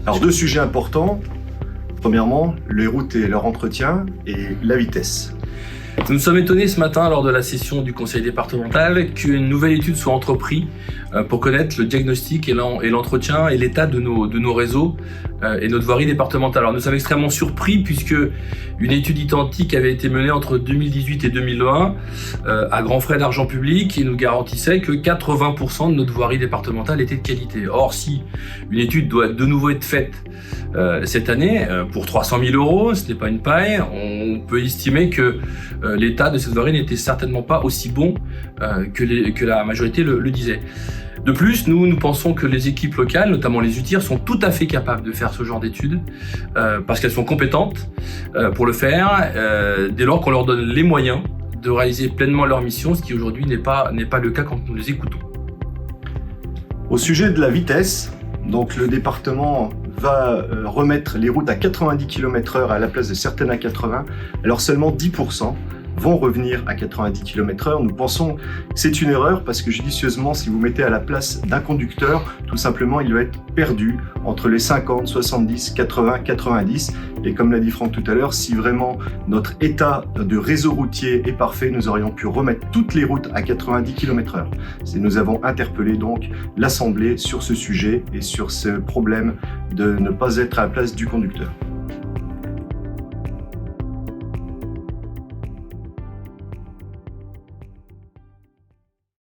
Alors, deux sujets importants. Premièrement, les routes et leur entretien et la vitesse. Nous nous sommes étonnés ce matin lors de la session du conseil départemental qu'une nouvelle étude soit entreprise pour connaître le diagnostic et l'entretien et l'état de nos réseaux et notre voirie départementale. Alors nous sommes extrêmement surpris puisque une étude identique avait été menée entre 2018 et 2020 à grands frais d'argent public et nous garantissait que 80% de notre voirie départementale était de qualité. Or, si une étude doit de nouveau être faite cette année pour 300 000 €, ce n'est pas une paille, on peut estimer que l'état de cette voirie n'était certainement pas aussi bon que la majorité le disait. De plus, nous pensons que les équipes locales, notamment les UTIR, sont tout à fait capables de faire ce genre d'études parce qu'elles sont compétentes pour le faire dès lors qu'on leur donne les moyens de réaliser pleinement leur mission, ce qui aujourd'hui n'est pas le cas quand nous les écoutons. Au sujet de la vitesse, donc le département va remettre les routes à 90 km/h à la place de certaines à 80, alors seulement 10% vont revenir à 90 km/h. Nous pensons que c'est une erreur parce que judicieusement, si vous mettez à la place d'un conducteur, tout simplement, il va être perdu entre les 50, 70, 80, 90. Et comme l'a dit Franck tout à l'heure, si vraiment notre état de réseau routier est parfait, nous aurions pu remettre toutes les routes à 90 km/h. Nous avons interpellé donc l'Assemblée sur ce sujet et sur ce problème de ne pas être à la place du conducteur.